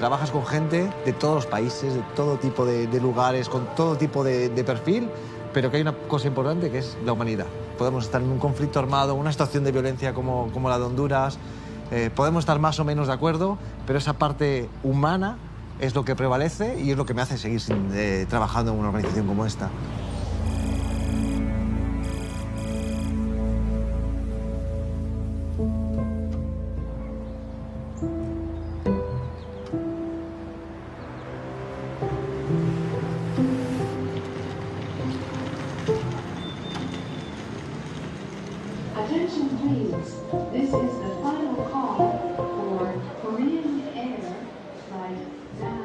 trabajas con gente de todos los países, de todo tipo de lugares, con todo tipo de perfil, pero que hay una cosa importante que es la humanidad. Podemos estar en un conflicto armado, una situación de violencia como la de Honduras, podemos estar más o menos de acuerdo, pero esa parte humana es lo que prevalece y es lo que me hace seguir trabajando en una organización como esta. Attention please, this is the final call for Korean Air Flight 9.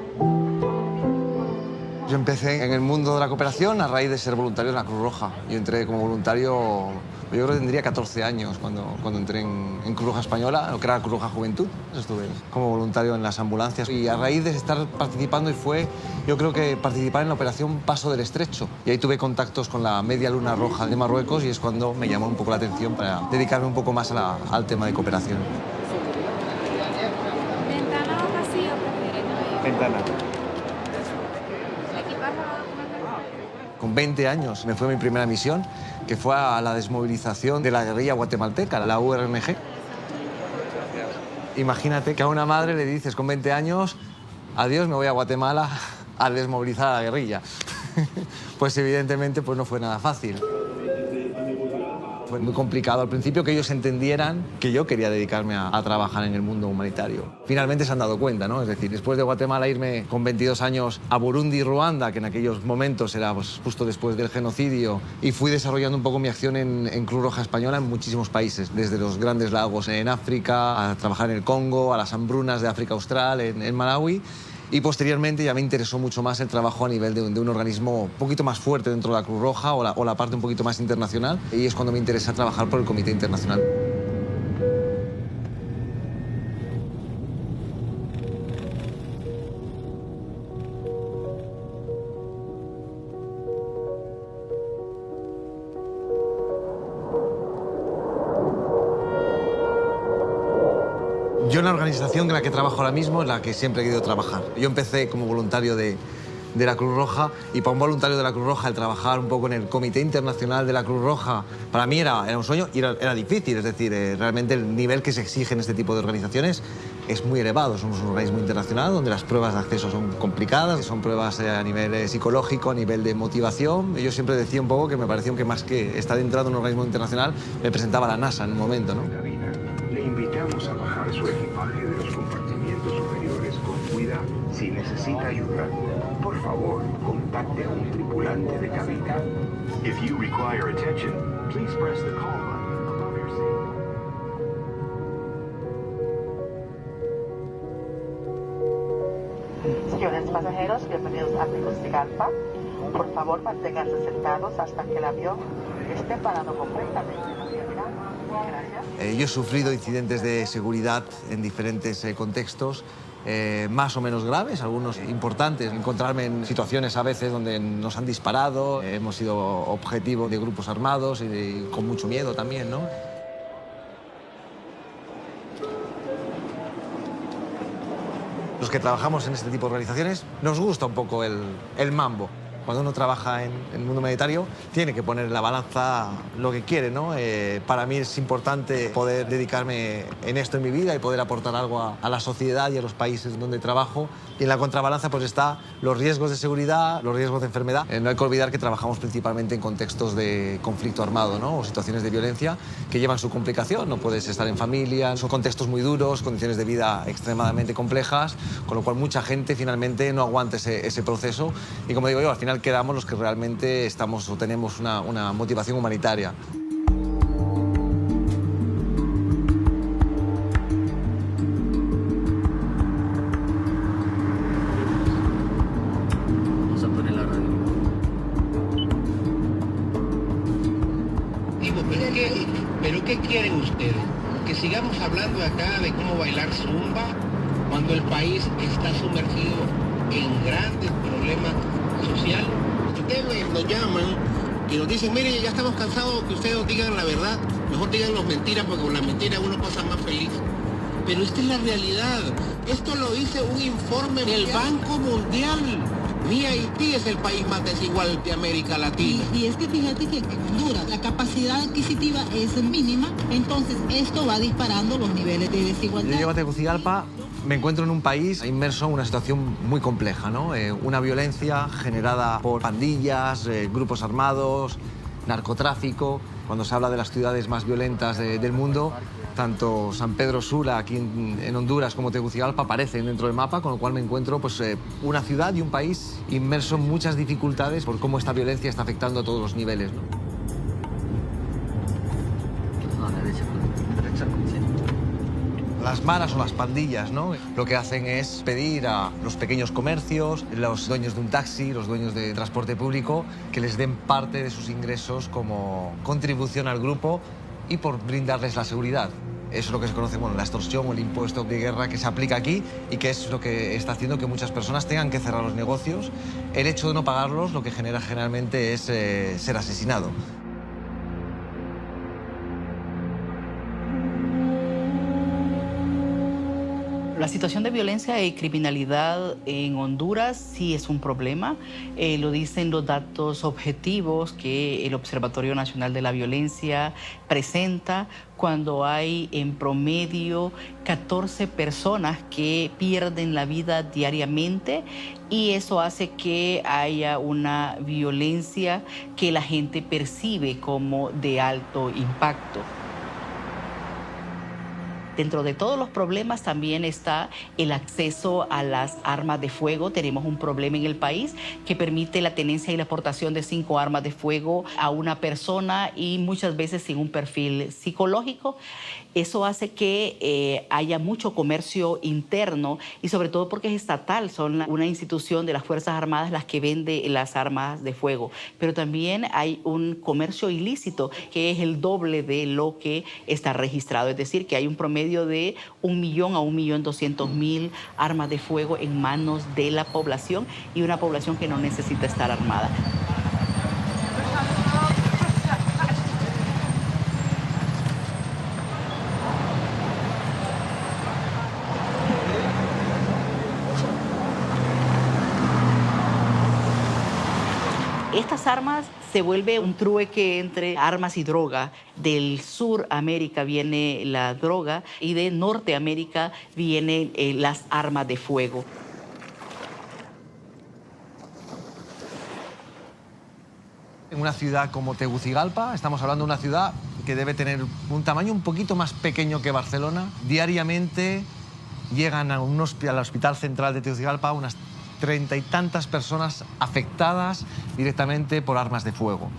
Yo empecé en el mundo de la cooperación a raíz de ser voluntario de la Cruz Roja. Yo entré como voluntario, yo creo que tendría 14 años cuando entré en Cruz Roja Española, lo que era la Cruz Roja Juventud. Estuve como voluntario en las ambulancias y a raíz de estar participando, y fue, yo creo que participar en la operación Paso del Estrecho. Y ahí tuve contactos con la Media Luna Roja de Marruecos y es cuando me llamó un poco la atención para dedicarme un poco más al tema de cooperación. ¿Ventana o pasillo prefieren? Ventana. Con 20 años me fue mi primera misión, que fue a la desmovilización de la guerrilla guatemalteca, la URNG. Imagínate que a una madre le dices con 20 años, adiós, me voy a Guatemala a desmovilizar a la guerrilla. Pues evidentemente pues no fue nada fácil. Fue muy complicado al principio que ellos entendieran que yo quería dedicarme a trabajar en el mundo humanitario. Finalmente se han dado cuenta, ¿no? Es decir, después de Guatemala irme con 22 años a Burundi y Ruanda, que en aquellos momentos era pues, justo después del genocidio, y fui desarrollando un poco mi acción en Cruz Roja Española en muchísimos países, desde los Grandes Lagos en África, a trabajar en el Congo, a las hambrunas de África Austral, en Malawi. Y posteriormente ya me interesó mucho más el trabajo a nivel de un organismo un poquito más fuerte dentro de la Cruz Roja o la parte un poquito más internacional. Y es cuando me interesa trabajar por el Comité Internacional. Yo en la organización en la que trabajo ahora mismo es la que siempre he querido trabajar. Yo empecé como voluntario de la Cruz Roja y para un voluntario de la Cruz Roja el trabajar un poco en el Comité Internacional de la Cruz Roja para mí era un sueño y era difícil. Es decir, realmente el nivel que se exige en este tipo de organizaciones es muy elevado. Somos un organismo internacional donde las pruebas de acceso son complicadas, son pruebas a nivel psicológico, a nivel de motivación. Yo siempre decía un poco que me parecía que más que estar dentro de un organismo internacional me presentaba la NASA en un momento, ¿no? Le invitamos a bajar su equipaje de los compartimientos superiores con cuidado. Si necesita ayuda, por favor, contacte a un tripulante de cabina. If you require attention, please press the call button above your seat. Señores pasajeros, bienvenidos a Tegucigalpa. Por favor, manténganse sentados hasta que el avión esté parado completamente. Yo he sufrido incidentes de seguridad en diferentes contextos, más o menos graves, algunos importantes. Encontrarme en situaciones a veces donde nos han disparado, hemos sido objetivo de grupos armados y con mucho miedo también, ¿no? Los que trabajamos en este tipo de organizaciones nos gusta un poco el mambo. Cuando uno trabaja en el mundo humanitario, tiene que poner en la balanza lo que quiere, ¿no? Para mí es importante poder dedicarme en esto en mi vida y poder aportar algo a la sociedad y a los países donde trabajo. Y en la contrabalanza pues está los riesgos de seguridad, los riesgos de enfermedad. No hay que olvidar que trabajamos principalmente en contextos de conflicto armado, ¿no? O situaciones de violencia que llevan su complicación. No puedes estar en familia, son contextos muy duros, condiciones de vida extremadamente complejas, con lo cual mucha gente finalmente no aguanta ese proceso. Y como digo yo, al final quedamos los que realmente estamos o tenemos una motivación humanitaria. Vamos a poner la radio. Digo, ¿pero qué quieren ustedes? ¿Que sigamos hablando acá de cómo bailar zumba cuando el país está sumergido en grandes problemas sociales? Ustedes nos llaman y nos dicen, mire, ya estamos cansados que ustedes nos digan la verdad, mejor díganos mentiras porque con las mentiras uno pasa más feliz. Pero esta es la realidad. Esto lo dice un informe del Banco Mundial. Ni Haití es el país más desigual de América Latina. Y es que fíjate que en Honduras la capacidad adquisitiva es mínima, entonces esto va disparando los niveles de desigualdad. Yo llego a Tegucigalpa, me encuentro en un país inmerso en una situación muy compleja, ¿no? Una violencia generada por pandillas, grupos armados, narcotráfico. Cuando se habla de las ciudades más violentas del mundo, tanto San Pedro Sula, aquí en Honduras, como Tegucigalpa aparecen dentro del mapa, con lo cual me encuentro pues, una ciudad y un país inmerso en muchas dificultades por cómo esta violencia está afectando a todos los niveles, ¿no? Las maras o las pandillas, ¿no? Lo que hacen es pedir a los pequeños comercios, los dueños de un taxi, los dueños de transporte público, que les den parte de sus ingresos como contribución al grupo y por brindarles la seguridad. Eso es lo que se conoce, bueno, la extorsión o el impuesto de guerra que se aplica aquí y que es lo que está haciendo que muchas personas tengan que cerrar los negocios. El hecho de no pagarlos lo que genera generalmente es ser asesinado. La situación de violencia y criminalidad en Honduras sí es un problema. Lo dicen los datos objetivos que el Observatorio Nacional de la Violencia presenta, cuando hay en promedio 14 personas que pierden la vida diariamente, y eso hace que haya una violencia que la gente percibe como de alto impacto. Dentro de todos los problemas también está el acceso a las armas de fuego. Tenemos un problema en el país que permite la tenencia y la aportación de 5 armas de fuego a una persona y muchas veces sin un perfil psicológico. Eso hace que haya mucho comercio interno y sobre todo porque es estatal, son una institución de las Fuerzas Armadas las que vende las armas de fuego. Pero también hay un comercio ilícito que es el doble de lo que está registrado. Es decir, que hay un promedio de 1 millón a 1.200.000 armas de fuego en manos de la población y una población que no necesita estar armada. Estas armas se vuelve un trueque entre armas y droga. Del Suramérica viene la droga y de Norteamérica vienen las armas de fuego. En una ciudad como Tegucigalpa, estamos hablando de una ciudad que debe tener un tamaño un poquito más pequeño que Barcelona. Diariamente llegan al Hospital Central de Tegucigalpa unas 30 y tantas personas afectadas directamente por armas de fuego.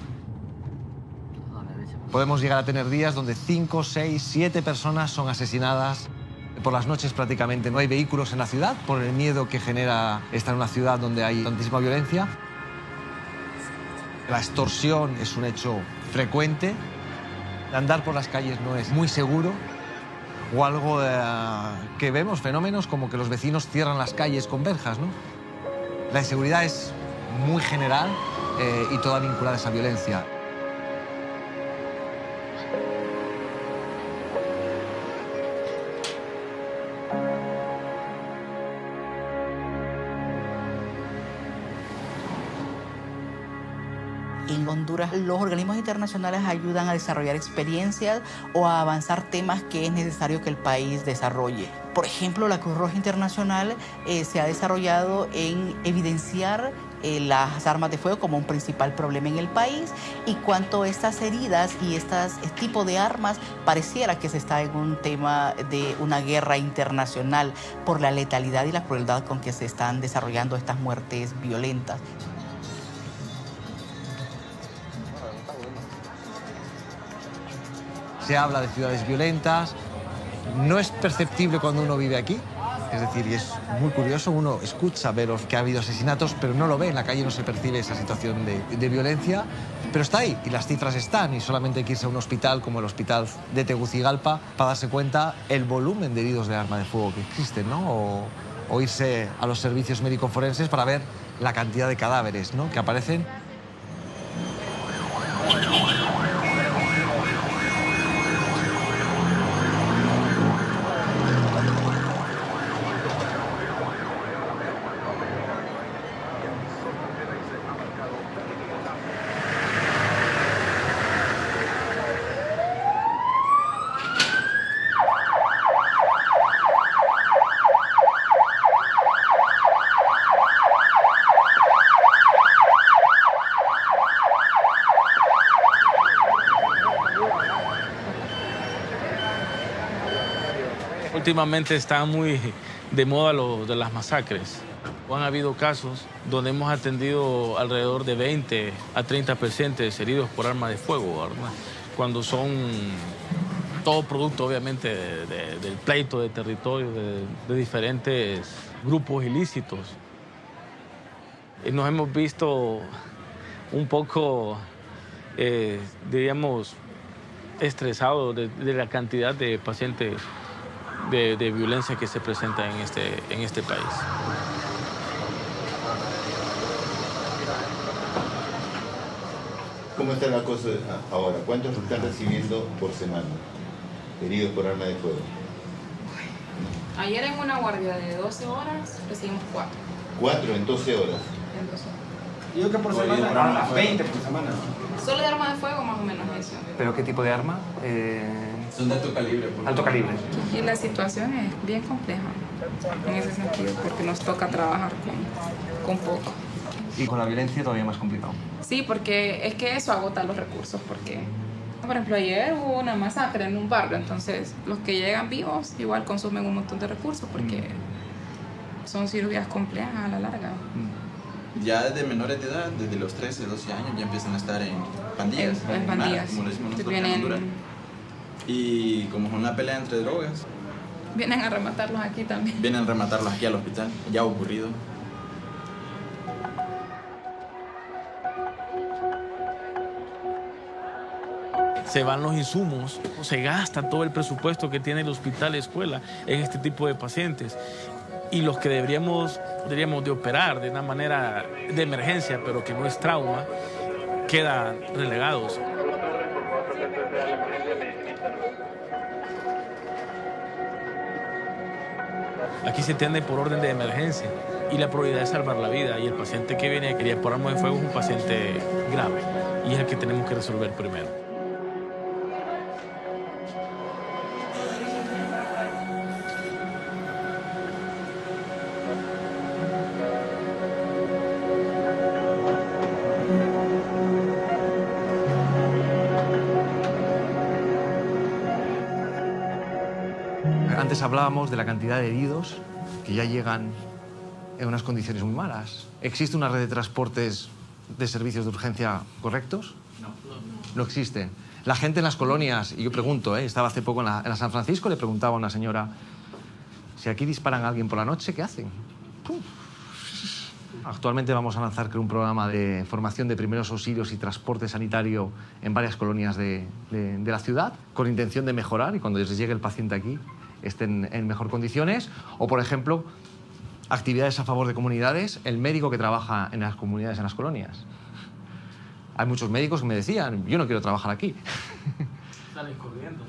Podemos llegar a tener días donde 5, 6, 7 personas son asesinadas. Por las noches prácticamente no hay vehículos en la ciudad por el miedo que genera estar en una ciudad donde hay tantísima violencia. La extorsión es un hecho frecuente. Andar por las calles no es muy seguro. O algo que vemos, fenómenos como que los vecinos cierran las calles con verjas, ¿no? La inseguridad es muy general y toda vinculada a esa violencia. En Honduras, los organismos internacionales ayudan a desarrollar experiencias o a avanzar temas que es necesario que el país desarrolle. Por ejemplo, la Cruz Roja Internacional se ha desarrollado en evidenciar las armas de fuego como un principal problema en el país, y cuanto a estas heridas y este tipo de armas, pareciera que se está en un tema de una guerra internacional por la letalidad y la crueldad con que se están desarrollando estas muertes violentas. Se habla de ciudades violentas, no es perceptible cuando uno vive aquí, es decir, y es muy curioso, uno escucha ver que ha habido asesinatos, pero no lo ve, en la calle no se percibe esa situación de violencia, pero está ahí y las cifras están, y solamente hay que irse a un hospital como el hospital de Tegucigalpa para darse cuenta el volumen de heridos de arma de fuego que existen, ¿no? O irse a los servicios médico-forenses para ver la cantidad de cadáveres, ¿no?, que aparecen. Últimamente están muy de moda lo de las masacres. Han habido casos donde hemos atendido alrededor de 20 a 30 pacientes heridos por arma de fuego, ¿verdad? Cuando son todo producto, obviamente, del pleito de territorio de diferentes grupos ilícitos. Y nos hemos visto un poco, diríamos, estresados de la cantidad de pacientes de violencia que se presenta en este país. ¿Cómo está la cosa ahora? ¿Cuántos están recibiendo por semana heridos por arma de fuego? Ayer en una guardia de 12 horas recibimos 4. 4 en 12 horas. En 12 horas. Digo que por semana, 20 por semana. Solo de arma de fuego más o menos eso. ¿Pero qué tipo de arma? Son de alto calibre. Alto calibre. Y la situación es bien compleja en ese sentido porque nos toca trabajar con poco. Y con la violencia todavía más complicado. Sí, porque es que eso agota los recursos porque, por ejemplo, ayer hubo una masacre en un barrio, entonces los que llegan vivos igual consumen un montón de recursos porque son cirugías complejas a la larga. Ya desde menores de edad, desde los 13, 12 años, ya empiezan a estar en pandillas. En pandillas. Como lo decimos nosotros en Honduras. Y como es una pelea entre drogas, vienen a rematarlos aquí también. Vienen a rematarlos aquí al hospital, ya ha ocurrido. Se van los insumos, se gasta todo el presupuesto que tiene el hospital escuela en este tipo de pacientes. Y los que deberíamos de operar de una manera de emergencia, pero que no es trauma, quedan relegados. Aquí se atiende por orden de emergencia y la prioridad es salvar la vida. Y el paciente que viene por arma de fuego es un paciente grave y es el que tenemos que resolver primero. Antes hablábamos de la cantidad de heridos que ya llegan en unas condiciones muy malas. ¿Existe una red de transportes de servicios de urgencia correctos? No existen. La gente en las colonias, y yo pregunto, estaba hace poco en la San Francisco, le preguntaba a una señora, si aquí disparan a alguien por la noche, ¿qué hacen? ¡Pum! Actualmente vamos a lanzar un programa de formación de primeros auxilios y transporte sanitario en varias colonias de la ciudad, con intención de mejorar y cuando les llegue el paciente aquí estén en mejor condiciones. O, por ejemplo, actividades a favor de comunidades, el médico que trabaja en las comunidades, en las colonias. Hay muchos médicos que me decían, yo no quiero trabajar aquí. Salen corriendo.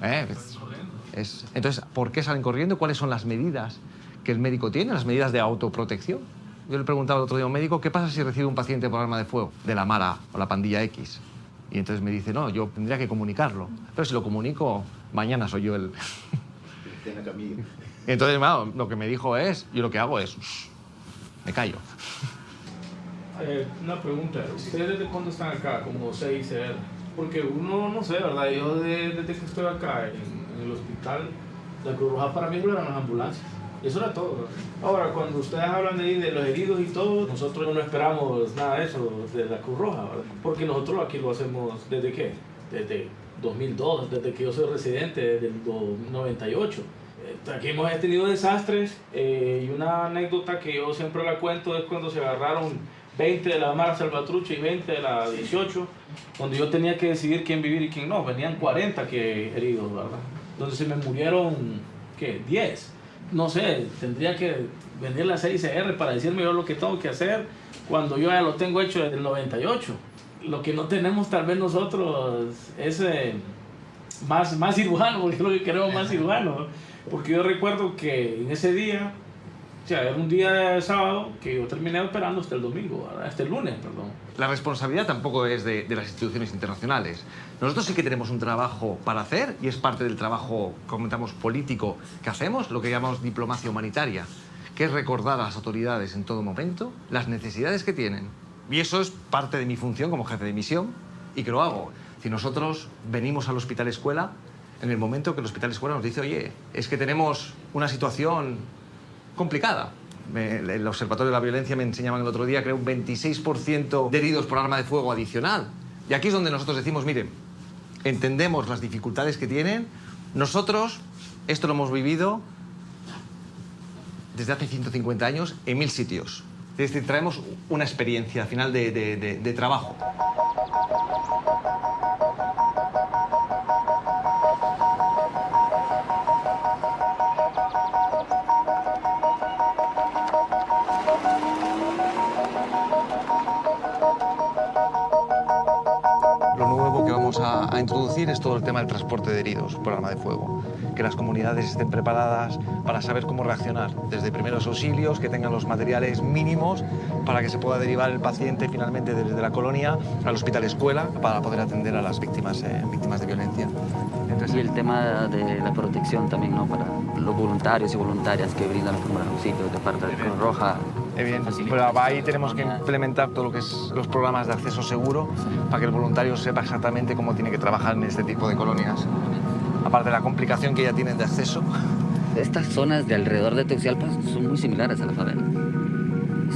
Entonces, ¿por qué salen corriendo? ¿Cuáles son las medidas que el médico tiene, las medidas de autoprotección? Yo le preguntaba el otro día a un médico, ¿qué pasa si recibe un paciente por arma de fuego de la Mara o la pandilla X? Y entonces me dice, no, yo tendría que comunicarlo. Pero si lo comunico, mañana soy yo el... Entonces, bueno, lo que me dijo es, yo lo que hago es, me callo. Una pregunta, ¿ustedes desde cuándo están acá como CICR? Porque uno, no sé, ¿verdad? Yo desde que estoy acá en el hospital, la Cruz Roja para mí eran las ambulancias. Eso era todo, ¿verdad? Ahora, cuando ustedes hablan de los heridos y todo, nosotros no esperamos nada de eso de la Cruz Roja, ¿verdad? Porque nosotros aquí lo hacemos, ¿desde qué? Desde 2002, desde que yo soy residente, desde el 98. Aquí hemos tenido desastres y una anécdota que yo siempre la cuento es cuando se agarraron 20 de la Mara Salvatrucha y 20 de la 18, donde yo tenía que decidir quién vivir y quién no. Venían 40 heridos, ¿verdad? Donde se me murieron, ¿qué? 10. No sé, tendría que venir la CICR para decirme yo lo que tengo que hacer cuando yo ya lo tengo hecho desde el 98. Lo que no tenemos tal vez nosotros es más cirujano, porque es lo que queremos, más cirujano. Porque yo recuerdo que en ese día, o sea, era un día de sábado que yo terminé operando hasta el domingo, hasta el lunes, perdón. La responsabilidad tampoco es de las instituciones internacionales. Nosotros sí que tenemos un trabajo para hacer y es parte del trabajo, comentamos, político que hacemos, lo que llamamos diplomacia humanitaria, que es recordar a las autoridades en todo momento las necesidades que tienen. Y eso es parte de mi función como jefe de misión y que lo hago. Si nosotros venimos al hospital escuela en el momento que el Hospital Escuela nos dice, oye, es que tenemos una situación complicada. El Observatorio de la Violencia me enseñaban el otro día que era un 26% de heridos por arma de fuego adicional. Y aquí es donde nosotros decimos, miren, entendemos las dificultades que tienen. Nosotros esto lo hemos vivido desde hace 150 años en 1000 sitios. Es decir, traemos una experiencia al final de trabajo. Lo nuevo que vamos a introducir es todo el tema del transporte de heridos por arma de fuego. Que las comunidades estén preparadas para saber cómo reaccionar, desde primeros auxilios, que tengan los materiales mínimos para que se pueda derivar el paciente finalmente desde la colonia al Hospital Escuela para poder atender a las víctimas de violencia. Entonces, y el tema de la protección también, ¿no? Para los voluntarios y voluntarias que brindan los primeros auxilios de parte de Cruz Roja. Pero ahí tenemos que implementar todo lo que es los programas de acceso seguro para que el voluntario sepa exactamente cómo tiene que trabajar en este tipo de colonias. Aparte de la complicación que ya tienen de acceso. Estas zonas de alrededor de Tegucigalpa son muy similares a la favela.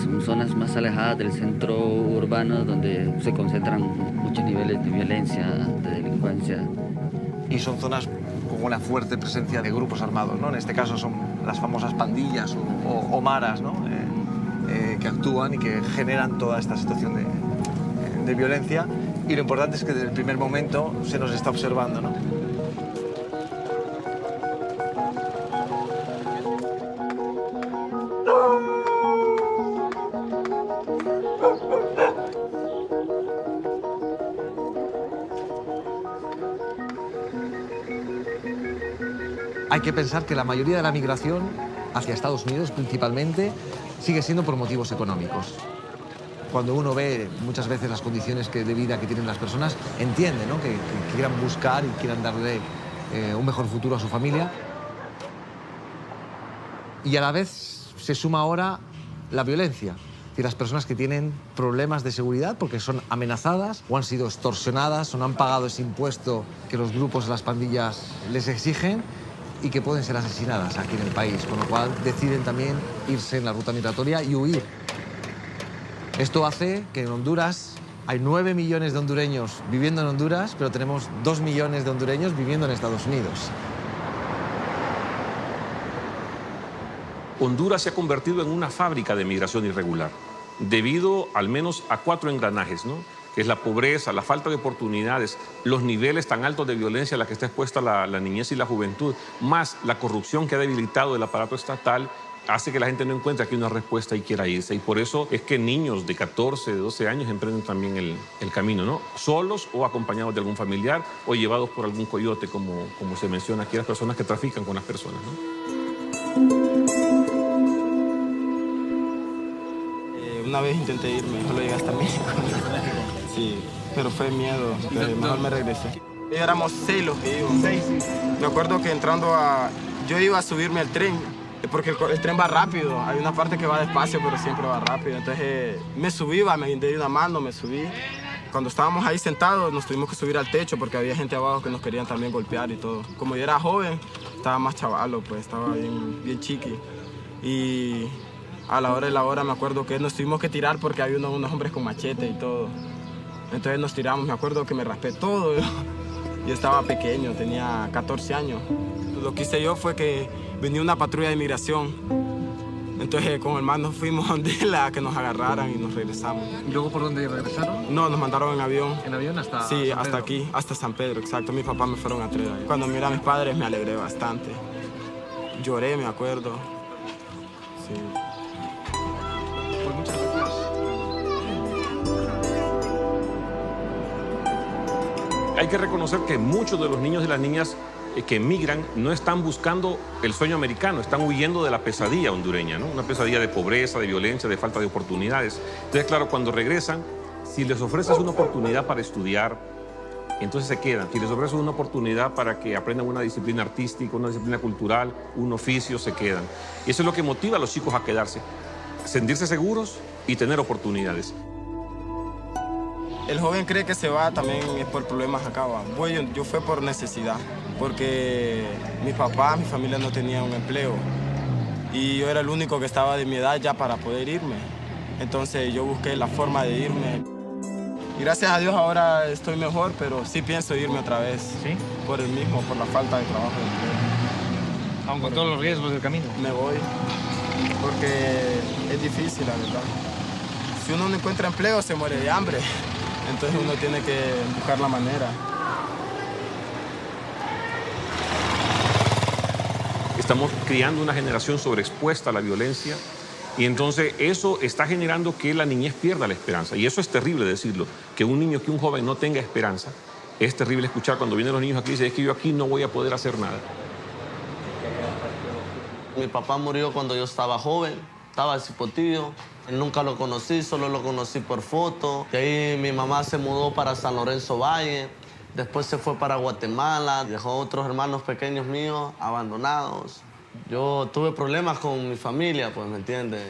Son zonas más alejadas del centro urbano donde se concentran muchos niveles de violencia, de delincuencia. Y son zonas con una fuerte presencia de grupos armados, ¿no? En este caso son las famosas pandillas o maras, ¿no? Que actúan y que generan toda esta situación de violencia. Y lo importante es que desde el primer momento se nos está observando, ¿no? Hay que pensar que la mayoría de la migración hacia Estados Unidos principalmente sigue siendo por motivos económicos. Cuando uno ve muchas veces las condiciones de vida que tienen las personas, entiende, ¿no? que quieran buscar y quieran darle un mejor futuro a su familia. Y a la vez se suma ahora la violencia. Es decir, las personas que tienen problemas de seguridad porque son amenazadas o han sido extorsionadas o no han pagado ese impuesto que los grupos de las pandillas les exigen y que pueden ser asesinadas aquí en el país, con lo cual deciden también irse en la ruta migratoria y huir. Esto hace que en Honduras hay 9 millones de hondureños viviendo en Honduras, pero tenemos 2 millones de hondureños viviendo en Estados Unidos. Honduras se ha convertido en una fábrica de migración irregular, debido al menos a 4 engranajes, ¿no? Que es la pobreza, la falta de oportunidades, los niveles tan altos de violencia a la que está expuesta la niñez y la juventud, más la corrupción que ha debilitado el aparato estatal, hace que la gente no encuentre aquí una respuesta y quiera irse. Y por eso es que niños de 14, de 12 años emprenden también el camino, ¿no? Solos o acompañados de algún familiar o llevados por algún coyote, como se menciona aquí, las personas que trafican con las personas, ¿no? Una vez intenté irme, solo llegué hasta México. Sí, pero fue miedo, mejor me regresé. Éramos 6 los que íbamos. 6. Me acuerdo que yo iba a subirme al tren, porque el tren va rápido. Hay una parte que va despacio, pero siempre va rápido. Entonces me subí, me di una mano, me subí. Cuando estábamos ahí sentados, nos tuvimos que subir al techo porque había gente abajo que nos querían también golpear y todo. Como yo era joven, estaba más chavalo, pues estaba bien chiqui. Y a la hora de la hora me acuerdo que nos tuvimos que tirar porque había unos hombres con machete y todo. Entonces nos tiramos, me acuerdo que me raspé todo. Yo estaba pequeño, tenía 14 años. Lo que hice yo fue que venía una patrulla de inmigración. Entonces con el man nos fuimos a que nos agarraran y nos regresamos. ¿Y luego por dónde regresaron? No, nos mandaron en avión. ¿En avión hasta Sí, San hasta Pedro? aquí, hasta San Pedro, exacto. Mis papás me fueron a traer ahí. Cuando miré a mis padres me alegré bastante. Lloré, me acuerdo. Sí. Pues muchas gracias. Hay que reconocer que muchos de los niños y las niñas que emigran no están buscando el sueño americano, están huyendo de la pesadilla hondureña, ¿no? Una pesadilla de pobreza, de violencia, de falta de oportunidades. Entonces, claro, cuando regresan, si les ofreces una oportunidad para estudiar, entonces se quedan. Si les ofreces una oportunidad para que aprendan una disciplina artística, una disciplina cultural, un oficio, se quedan. Y eso es lo que motiva a los chicos a quedarse, sentirse seguros y tener oportunidades. El joven cree que se va también es por problemas acá. Yo fui por necesidad, porque mi papá, mi familia no tenía un empleo y yo era el único que estaba de mi edad ya para poder irme. Entonces yo busqué la forma de irme. Y gracias a Dios ahora estoy mejor, pero sí pienso irme otra vez. ¿Sí? Por la falta de trabajo. Aun con todos los riesgos del camino. Me voy, porque es difícil, la verdad. Si uno no encuentra empleo, se muere de hambre. Entonces uno tiene que buscar la manera. Estamos criando una generación sobreexpuesta a la violencia y entonces eso está generando que la niñez pierda la esperanza. Y eso es terrible decirlo, que un niño, que un joven no tenga esperanza. Es terrible escuchar cuando vienen los niños aquí y dicen, es que yo aquí no voy a poder hacer nada. Mi papá murió cuando yo estaba joven, estaba cipotillo. Nunca lo conocí, solo lo conocí por foto. De ahí mi mamá se mudó para San Lorenzo Valle. Después se fue para Guatemala. Dejó otros hermanos pequeños míos abandonados. Yo tuve problemas con mi familia, pues, ¿me entiendes?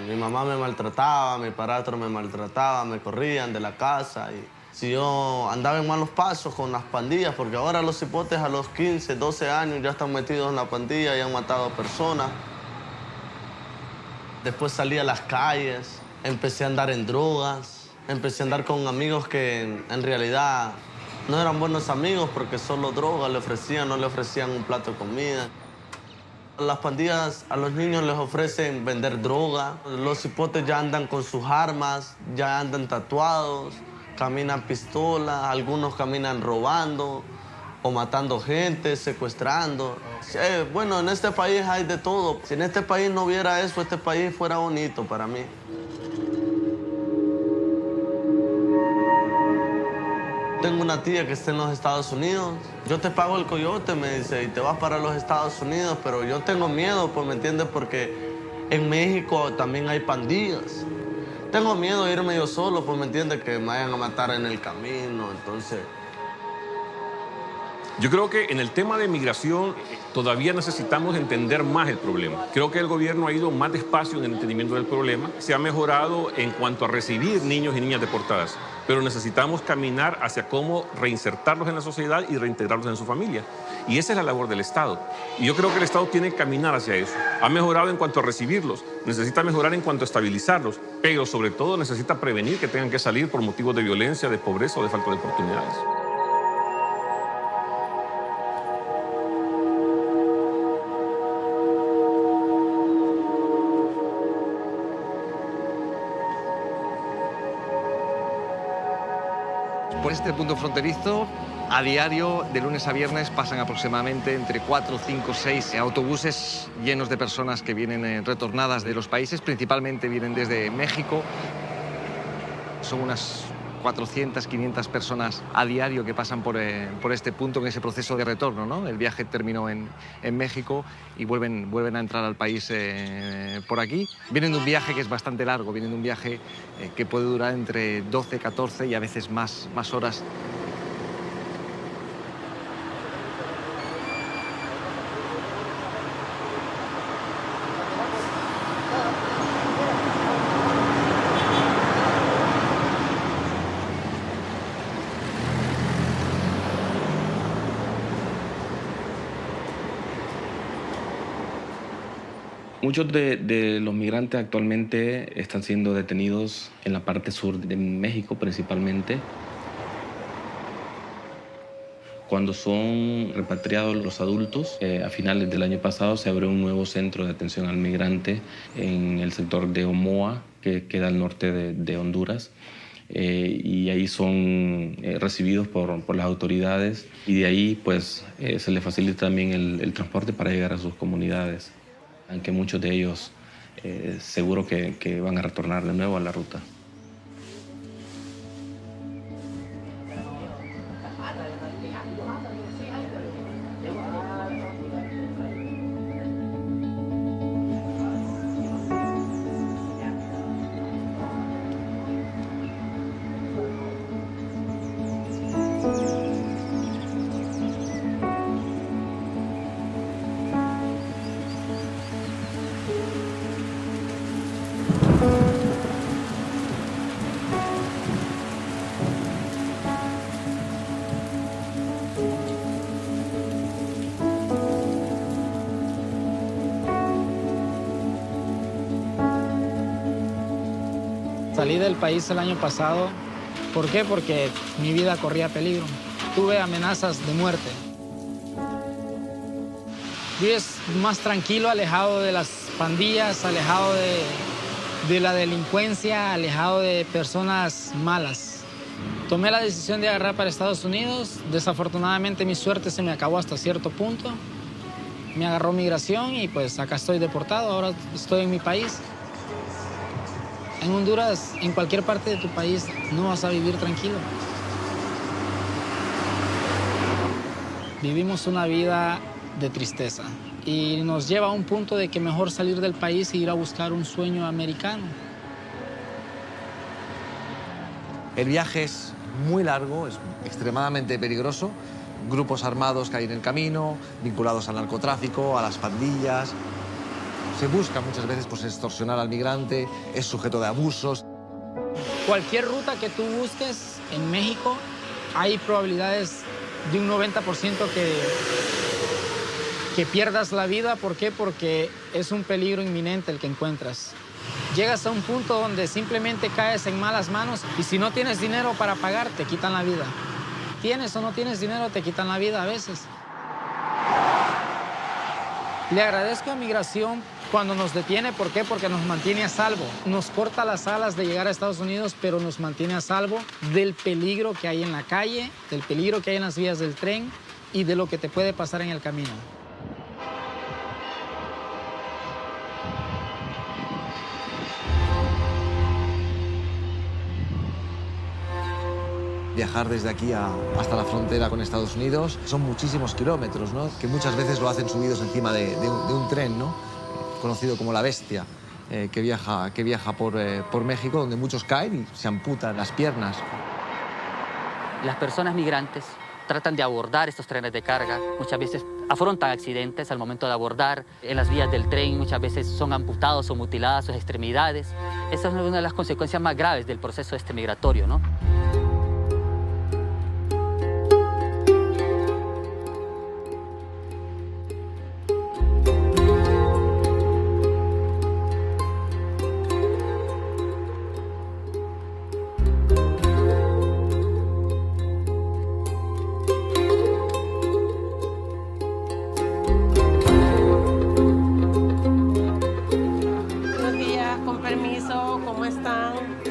Mi mamá me maltrataba, mi padrastro me maltrataba, me corrían de la casa. Y si yo andaba en malos pasos con las pandillas, porque ahora los cipotes a los 15, 12 años ya están metidos en la pandilla y han matado personas. Después salí a las calles, empecé a andar en drogas, empecé a andar con amigos que en realidad no eran buenos amigos porque solo droga le ofrecían, no le ofrecían un plato de comida. Las pandillas a los niños les ofrecen vender droga. Los cipotes ya andan con sus armas, ya andan tatuados, caminan pistolas, algunos caminan robando o matando gente, secuestrando. Bueno, en este país hay de todo. Si en este país no hubiera eso, este país fuera bonito para mí. Tengo una tía que está en los Estados Unidos. Yo te pago el coyote, me dice, y te vas para los Estados Unidos, pero yo tengo miedo, pues, ¿me entiendes? Porque en México también hay pandillas. Tengo miedo de irme yo solo, pues, ¿me entiendes? Que me vayan a matar en el camino, entonces... Yo creo que en el tema de migración todavía necesitamos entender más el problema. Creo que el gobierno ha ido más despacio en el entendimiento del problema. Se ha mejorado en cuanto a recibir niños y niñas deportadas, pero necesitamos caminar hacia cómo reinsertarlos en la sociedad y reintegrarlos en su familia. Y esa es la labor del Estado. Y yo creo que el Estado tiene que caminar hacia eso. Ha mejorado en cuanto a recibirlos, necesita mejorar en cuanto a estabilizarlos, pero sobre todo necesita prevenir que tengan que salir por motivos de violencia, de pobreza o de falta de oportunidades. Por este punto fronterizo, a diario, de lunes a viernes, pasan aproximadamente entre 4, 5, 6 autobuses llenos de personas que vienen retornadas de los países, principalmente vienen desde México. Son unas 400, 500 personas a diario que pasan por este punto en ese proceso de retorno, ¿no? El viaje terminó en México y vuelven a entrar al país por aquí. Vienen de un viaje que es bastante largo, vienen de un viaje que puede durar entre 12, 14 y a veces más horas. Muchos de los migrantes actualmente están siendo detenidos en la parte sur de México principalmente. Cuando son repatriados los adultos, a finales del año pasado se abrió un nuevo centro de atención al migrante en el sector de Omoa, que queda al norte de Honduras. Y ahí son recibidos por las autoridades y de ahí pues, se les facilita también el transporte para llegar a sus comunidades. Aunque muchos de ellos seguro que van a retornar de nuevo a la ruta. Salí del país el año pasado. ¿Por qué? Porque mi vida corría peligro. Tuve amenazas de muerte. Vives más tranquilo, alejado de las pandillas, alejado de la delincuencia, alejado de personas malas. Tomé la decisión de agarrar para Estados Unidos. Desafortunadamente mi suerte se me acabó hasta cierto punto. Me agarró migración y pues acá estoy deportado. Ahora estoy en mi país. En Honduras, en cualquier parte de tu país, no vas a vivir tranquilo. Vivimos una vida de tristeza y nos lleva a un punto de que mejor salir del país e ir a buscar un sueño americano. El viaje es muy largo, es extremadamente peligroso. Grupos armados que hay en el camino, vinculados al narcotráfico, a las pandillas. Se busca muchas veces pues, extorsionar al migrante, es sujeto de abusos. Cualquier ruta que tú busques en México, hay probabilidades de un 90% que pierdas la vida. ¿Por qué? Porque es un peligro inminente el que encuentras. Llegas a un punto donde simplemente caes en malas manos y si no tienes dinero para pagar, te quitan la vida. Tienes o no tienes dinero, te quitan la vida a veces. Le agradezco a Migración cuando nos detiene. ¿Por qué? Porque nos mantiene a salvo. Nos corta las alas de llegar a Estados Unidos, pero nos mantiene a salvo del peligro que hay en la calle, del peligro que hay en las vías del tren y de lo que te puede pasar en el camino. Viajar desde aquí hasta la frontera con Estados Unidos son muchísimos kilómetros, ¿no? Que muchas veces lo hacen subidos encima de un tren, ¿no? Conocido como la Bestia, que viaja por México, donde muchos caen y se amputan las piernas. Las personas migrantes tratan de abordar estos trenes de carga, muchas veces afrontan accidentes al momento de abordar en las vías del tren, muchas veces son amputados o mutiladas sus extremidades. Esa es una de las consecuencias más graves del proceso migratorio, ¿no?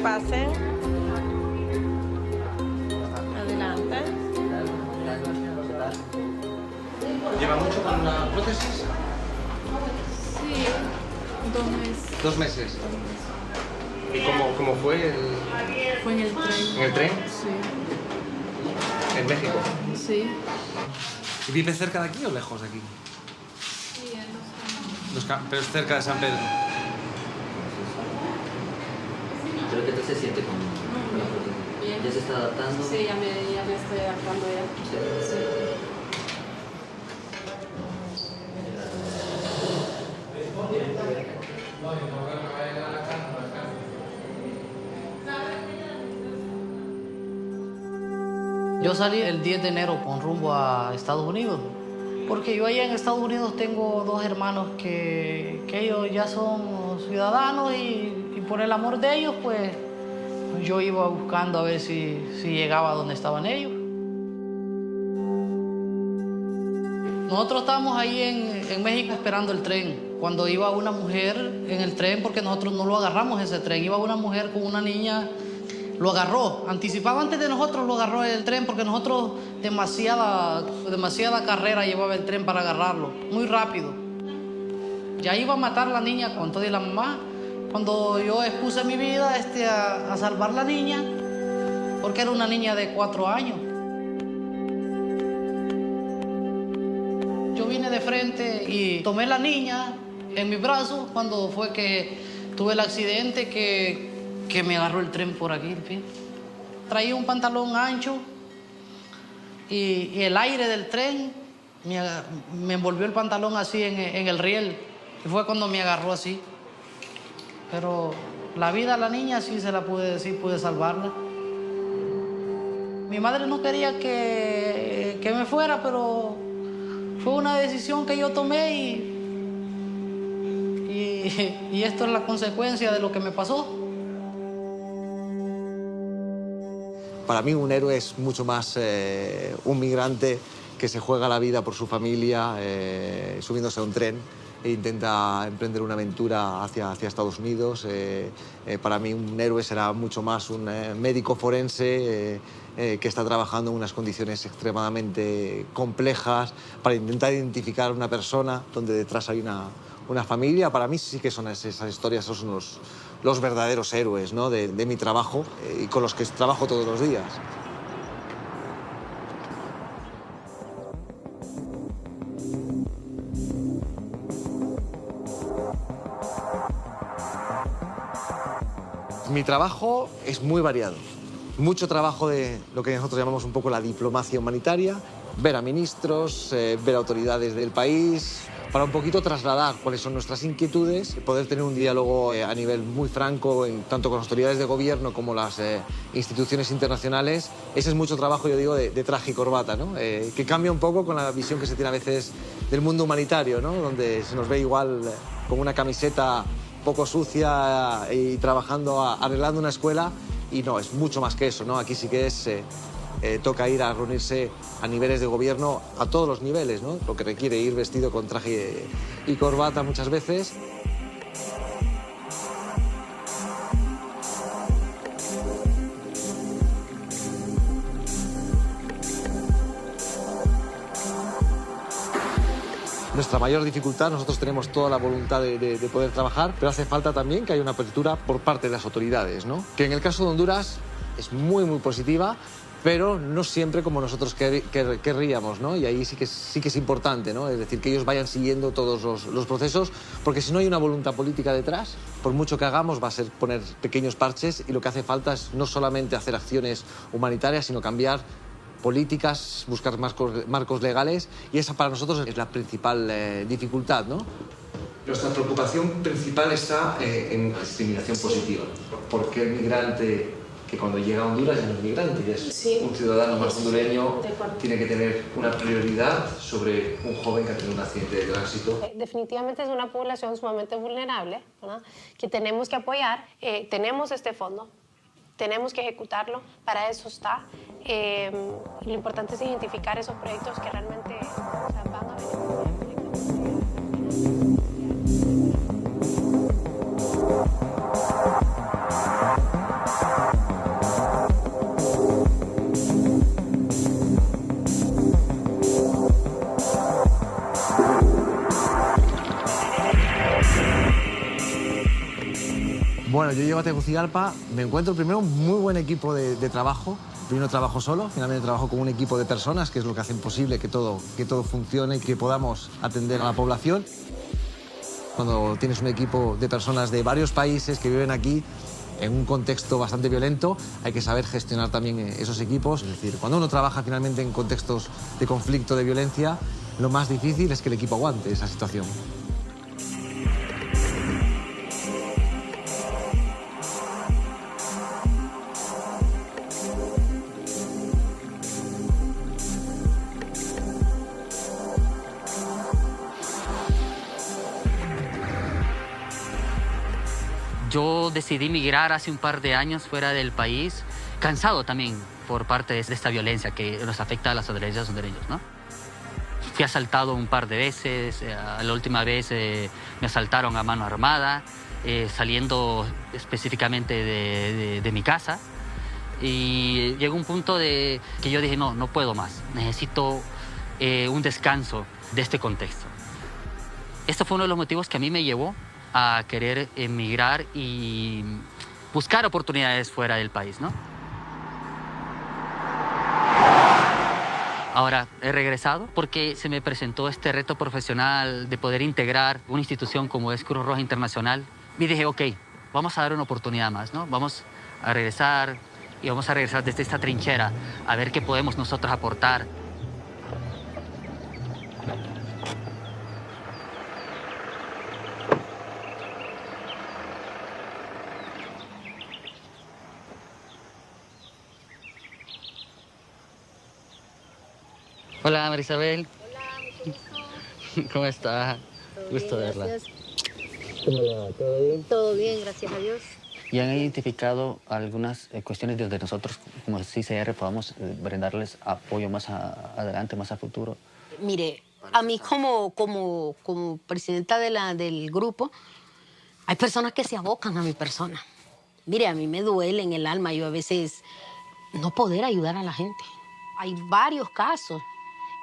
Pasen. Adelante. ¿Lleva mucho con la prótesis? Sí, 2 meses. 2 meses. ¿Y cómo fue? Fue en el tren. ¿En el tren? Sí. ¿En México? Sí. ¿Y vive cerca de aquí o lejos de aquí? Sí, en Los Caminos. Pero es cerca de San Pedro. Creo que tú se siente con la prótesis. ¿Ya se está adaptando? Sí, ya me estoy adaptando ya. Sí. Yo salí el 10 de enero con rumbo a Estados Unidos, porque yo allá en Estados Unidos tengo 2 hermanos que ellos ya son ciudadanos y por el amor de ellos, pues yo iba buscando a ver si llegaba a donde estaban ellos. Nosotros estábamos ahí en México esperando el tren, cuando iba una mujer en el tren, porque nosotros no lo agarramos ese tren, iba una mujer con una niña, lo agarró, anticipado antes de nosotros lo agarró el tren, porque nosotros demasiada carrera llevaba el tren para agarrarlo, muy rápido. Ya iba a matar a la niña con todo y la mamá, cuando yo expuse mi vida a salvar a la niña, porque era una niña de 4 años. Yo vine de frente y tomé a la niña en mis brazos cuando fue que tuve el accidente que me agarró el tren por aquí. Traía un pantalón ancho y el aire del tren me envolvió el pantalón así en el riel. Y fue cuando me agarró así. Pero la vida a la niña sí pude salvarla. Mi madre no quería que me fuera, pero fue una decisión que yo tomé y esto es la consecuencia de lo que me pasó. Para mí un héroe es mucho más un migrante que se juega la vida por su familia subiéndose a un tren e intenta emprender una aventura hacia Estados Unidos. Para mí un héroe será mucho más un médico forense que está trabajando en unas condiciones extremadamente complejas para intentar identificar a una persona donde detrás hay una familia. Para mí sí que son esas historias, esos son los verdaderos héroes, ¿no? de mi trabajo y con los que trabajo todos los días. Mi trabajo es muy variado. Mucho trabajo de lo que nosotros llamamos un poco la diplomacia humanitaria, ver a ministros, ver a autoridades del país, para un poquito trasladar cuáles son nuestras inquietudes, poder tener un diálogo a nivel muy franco, tanto con las autoridades de gobierno como las instituciones internacionales. Ese es mucho trabajo, yo digo, de traje y corbata, ¿no? Que cambia un poco con la visión que se tiene a veces del mundo humanitario, ¿no? Donde se nos ve igual con una camiseta poco sucia y trabajando, arreglando una escuela, y no, es mucho más que eso, ¿no? Aquí sí que toca ir a reunirse a niveles de gobierno, a todos los niveles, ¿no? Lo que requiere ir vestido con traje y corbata muchas veces. Nuestra mayor dificultad, nosotros tenemos toda la voluntad de poder trabajar, pero hace falta también que haya una apertura por parte de las autoridades, ¿no? Que en el caso de Honduras es muy, muy positiva, pero no siempre como nosotros querríamos, ¿no? Y ahí sí que es importante, ¿no? Es decir, que ellos vayan siguiendo todos los procesos, porque si no hay una voluntad política detrás, por mucho que hagamos va a ser poner pequeños parches, y lo que hace falta es no solamente hacer acciones humanitarias, sino cambiar políticas, buscar marcos legales, y esa para nosotros es la principal dificultad, ¿no? Nuestra preocupación principal está en la discriminación positiva. ¿Por qué el migrante que cuando llega a Honduras ya no es migrante, ya es un ciudadano más hondureño, tiene que tener una prioridad sobre un joven que ha tenido un accidente de tránsito? Definitivamente es una población sumamente vulnerable, ¿verdad? Que tenemos que apoyar. Tenemos este fondo, tenemos que ejecutarlo, para eso está. Lo importante es identificar esos proyectos que realmente van a beneficiar. Bueno, yo llego a Tegucigalpa, me encuentro primero un muy buen equipo de trabajo. Primero trabajo solo, finalmente trabajo con un equipo de personas, que es lo que hace posible que todo funcione y que podamos atender a la población. Cuando tienes un equipo de personas de varios países que viven aquí en un contexto bastante violento, hay que saber gestionar también esos equipos. Es decir, cuando uno trabaja finalmente en contextos de conflicto, de violencia, lo más difícil es que el equipo aguante esa situación. Yo decidí migrar hace un par de años fuera del país, cansado también por parte de esta violencia que nos afecta a las hondureñas y hondureños, ¿no? Fui asaltado un par de veces, la última vez me asaltaron a mano armada, saliendo específicamente de mi casa. Y llegó un punto que yo dije, no puedo más, necesito un descanso de este contexto. Esto fue uno de los motivos que a mí me llevó a querer emigrar y buscar oportunidades fuera del país, ¿no? Ahora he regresado porque se me presentó este reto profesional de poder integrar una institución como es Cruz Roja Internacional. Y dije, ok, vamos a dar una oportunidad más, ¿no? Vamos a regresar y vamos a regresar desde esta trinchera a ver qué podemos nosotros aportar. Hola, Marisabel. Hola, ¿cómo está? Todo gusto bien, verla. Gracias. ¿Cómo le va? ¿Todo bien? Todo bien, gracias a Dios. y han identificado algunas cuestiones donde nosotros, como CICR, podamos brindarles apoyo más adelante, más a futuro. Mire, a mí como presidenta del grupo, hay personas que se abocan a mi persona. Mire, a mí me duele en el alma yo a veces no poder ayudar a la gente. Hay varios casos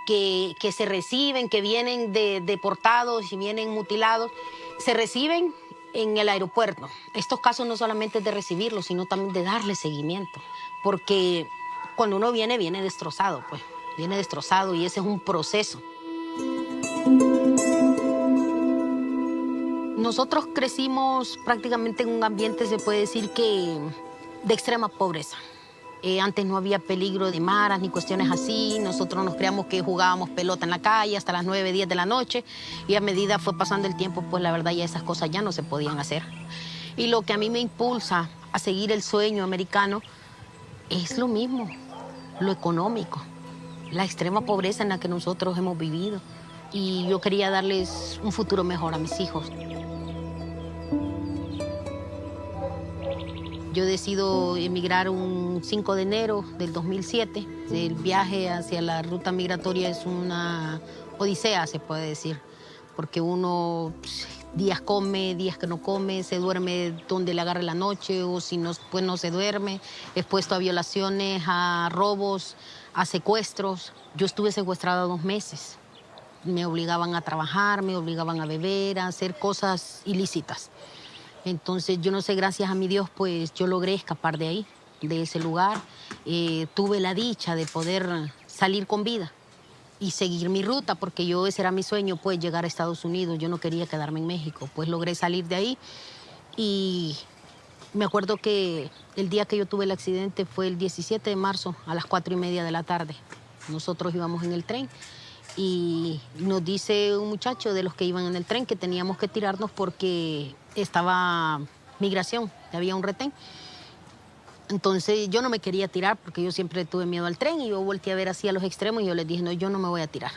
que se reciben, que vienen deportados y vienen mutilados, se reciben en el aeropuerto. Estos casos no solamente es de recibirlos, sino también de darle seguimiento, porque cuando uno viene destrozado, pues, viene destrozado y ese es un proceso. Nosotros crecimos prácticamente en un ambiente, se puede decir que, de extrema pobreza. Antes no había peligro de maras ni cuestiones así. Nosotros nos creamos que jugábamos pelota en la calle hasta las 9, 10 de la noche. Y a medida fue pasando el tiempo, pues la verdad ya esas cosas ya no se podían hacer. Y lo que a mí me impulsa a seguir el sueño americano es lo mismo, lo económico, la extrema pobreza en la que nosotros hemos vivido. Y yo quería darles un futuro mejor a mis hijos. Yo decido emigrar un 5 de enero del 2007. El viaje hacia la ruta migratoria es una odisea, se puede decir, porque uno días come, días que no come, se duerme donde le agarre la noche o si no, pues no se duerme, expuesto a violaciones, a robos, a secuestros. Yo estuve secuestrada 2 meses. Me obligaban a trabajar, me obligaban a beber, a hacer cosas ilícitas. Entonces, yo no sé, gracias a mi Dios, pues yo logré escapar de ahí, de ese lugar. Tuve la dicha de poder salir con vida y seguir mi ruta, porque ese era mi sueño, pues llegar a Estados Unidos. Yo no quería quedarme en México. Pues logré salir de ahí y me acuerdo que el día que yo tuve el accidente fue el 17 de marzo a las 4:30 de la tarde. Nosotros íbamos en el tren y nos dice un muchacho de los que iban en el tren que teníamos que tirarnos porque estaba migración, había un retén. Entonces yo no me quería tirar porque yo siempre tuve miedo al tren y yo volteé a ver así a los extremos y yo les dije, no, yo no me voy a tirar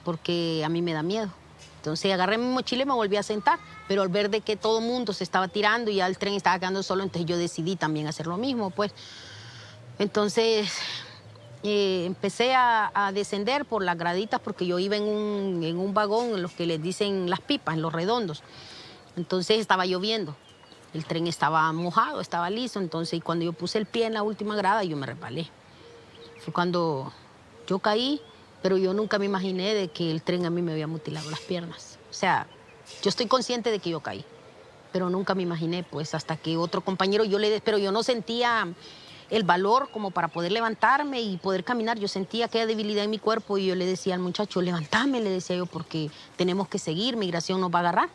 porque a mí me da miedo. Entonces agarré mi mochila y me volví a sentar, pero al ver de que todo el mundo se estaba tirando y ya el tren estaba quedando solo, entonces yo decidí también hacer lo mismo, pues. Entonces empecé a descender por las graditas porque yo iba en un vagón en los que les dicen las pipas, en los redondos. Entonces estaba lloviendo, el tren estaba mojado, estaba liso, entonces y cuando yo puse el pie en la última grada yo me resbalé. Fue cuando yo caí, pero yo nunca me imaginé de que el tren a mí me había mutilado las piernas. O sea, yo estoy consciente de que yo caí, pero nunca me imaginé, pues hasta que otro compañero, pero yo no sentía el valor como para poder levantarme y poder caminar. Yo sentía aquella debilidad en mi cuerpo y yo le decía al muchacho, levántame, le decía yo, porque tenemos que seguir, migración nos va a agarrar.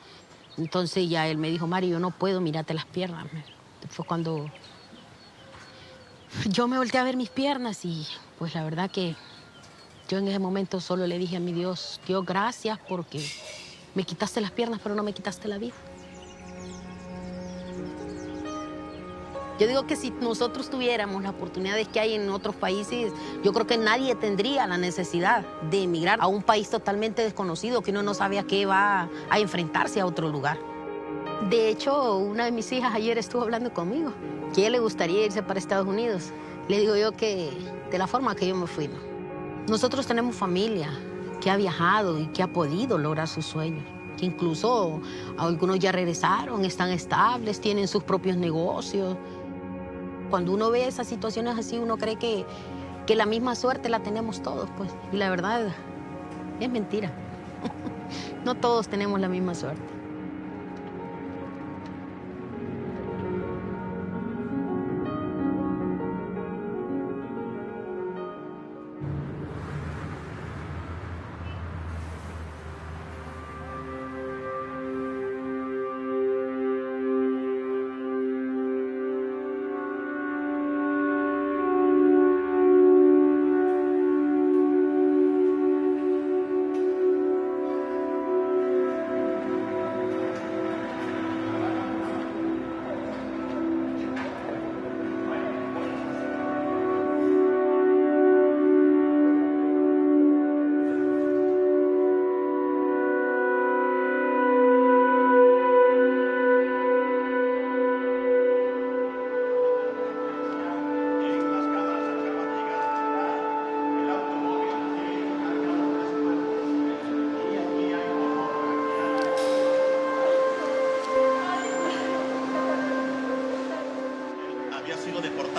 Entonces ya él me dijo, Mari, yo no puedo, mírate las piernas. Fue cuando yo me volteé a ver mis piernas y pues la verdad que yo en ese momento solo le dije a mi Dios, Dios, gracias porque me quitaste las piernas, pero no me quitaste la vida. Yo digo que si nosotros tuviéramos las oportunidades que hay en otros países, yo creo que nadie tendría la necesidad de emigrar a un país totalmente desconocido, que uno no sabe a qué va a enfrentarse a otro lugar. De hecho, una de mis hijas ayer estuvo hablando conmigo, que a ella le gustaría irse para Estados Unidos. Le digo yo que de la forma que yo me fui, ¿no? Nosotros tenemos familia que ha viajado y que ha podido lograr sus sueños, que incluso algunos ya regresaron, están estables, tienen sus propios negocios. Cuando uno ve esas situaciones así, uno cree que la misma suerte la tenemos todos, pues. Y la verdad es mentira. No todos tenemos la misma suerte.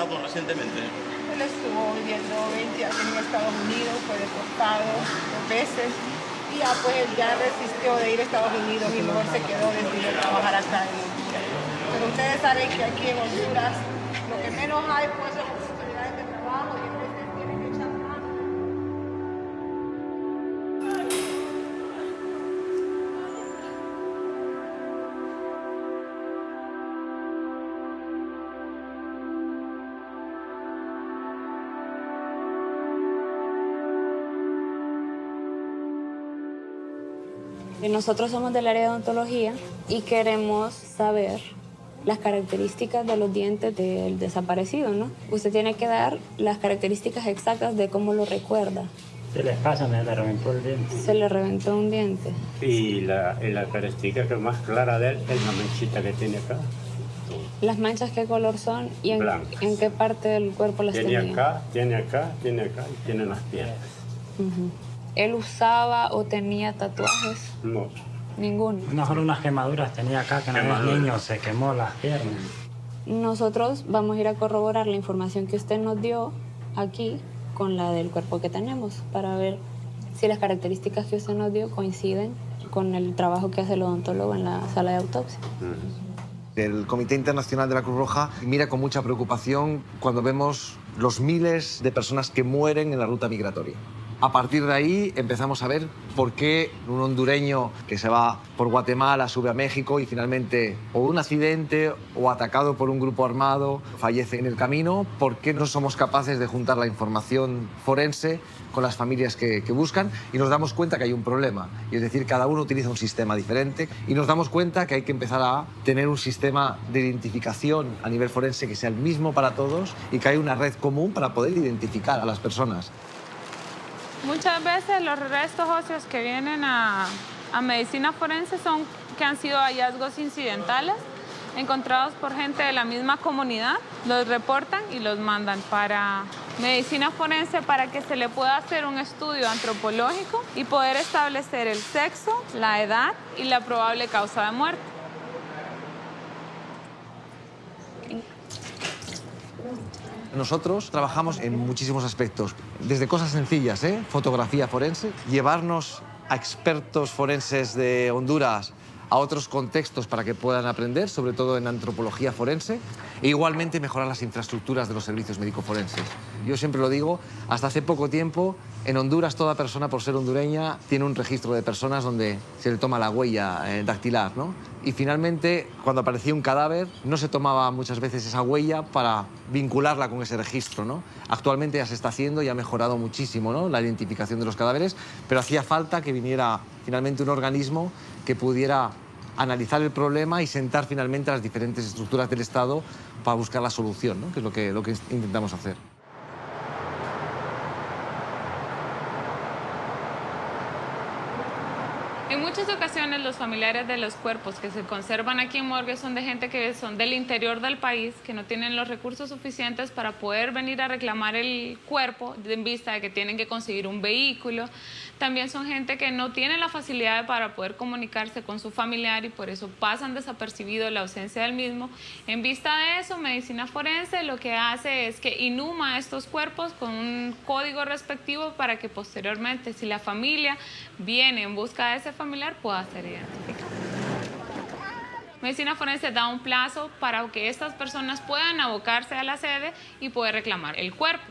Japón recientemente? Él estuvo viviendo 20 años en Estados Unidos, fue deportado 2 veces y ya pues él ya resistió de ir a Estados Unidos y mejor se quedó, decidió trabajar acá en Honduras. Pero ustedes saben que aquí en Honduras lo que menos hay pues son oportunidades de trabajo y a veces tienen que echar mano. Nosotros somos del área de odontología y queremos saber las características de los dientes del desaparecido, ¿no? Usted tiene que dar las características exactas de cómo lo recuerda. Se les pasa, me le reventó el diente. Se le reventó un diente. Y la característica que es más clara de él es la manchita que tiene acá. ¿Las manchas qué color son y en qué parte del cuerpo las tenía? Tiene acá, tiene acá, tiene acá y tiene en las piernas. ¿Él usaba o tenía tatuajes? No. Ninguno. Solo unas quemaduras tenía acá, que una vez niño se quemó las piernas. Nosotros vamos a ir a corroborar la información que usted nos dio aquí con la del cuerpo que tenemos para ver si las características que usted nos dio coinciden con el trabajo que hace el odontólogo en la sala de autopsia. El Comité Internacional de la Cruz Roja mira con mucha preocupación cuando vemos los miles de personas que mueren en la ruta migratoria. A partir de ahí empezamos a ver por qué un hondureño que se va por Guatemala sube a México y finalmente o un accidente o atacado por un grupo armado fallece en el camino. ¿Por qué no somos capaces de juntar la información forense con las familias que buscan? Y nos damos cuenta que hay un problema. Y es decir, cada uno utiliza un sistema diferente y nos damos cuenta que hay que empezar a tener un sistema de identificación a nivel forense que sea el mismo para todos y que haya una red común para poder identificar a las personas. Muchas veces los restos óseos que vienen a medicina forense son que han sido hallazgos incidentales, encontrados por gente de la misma comunidad, los reportan y los mandan para medicina forense para que se le pueda hacer un estudio antropológico y poder establecer el sexo, la edad y la probable causa de muerte. Nosotros trabajamos en muchísimos aspectos, desde cosas sencillas, fotografía forense, llevarnos a expertos forenses de Honduras a otros contextos para que puedan aprender, sobre todo en antropología forense, e igualmente mejorar las infraestructuras de los servicios médico-forenses. Yo siempre lo digo, hasta hace poco tiempo, en Honduras toda persona, por ser hondureña, tiene un registro de personas donde se le toma la huella dactilar, ¿no? Y finalmente, cuando aparecía un cadáver, no se tomaba muchas veces esa huella para vincularla con ese registro, ¿no? Actualmente ya se está haciendo y ha mejorado muchísimo, ¿no?, la identificación de los cadáveres, pero hacía falta que viniera finalmente un organismo que pudiera analizar el problema y sentar finalmente las diferentes estructuras del Estado para buscar la solución, ¿no?, que es lo que intentamos hacer. En muchas ocasiones los familiares de los cuerpos que se conservan aquí en morgue son de gente que son del interior del país, que no tienen los recursos suficientes para poder venir a reclamar el cuerpo en vista de que tienen que conseguir un vehículo. También son gente que no tiene la facilidad para poder comunicarse con su familiar y por eso pasan desapercibido la ausencia del mismo. En vista de eso, medicina forense lo que hace es que inhuma estos cuerpos con un código respectivo para que posteriormente, si la familia viene en busca de ese familiar, pueda ser identificado. Medicina forense da un plazo para que estas personas puedan abocarse a la sede y poder reclamar el cuerpo.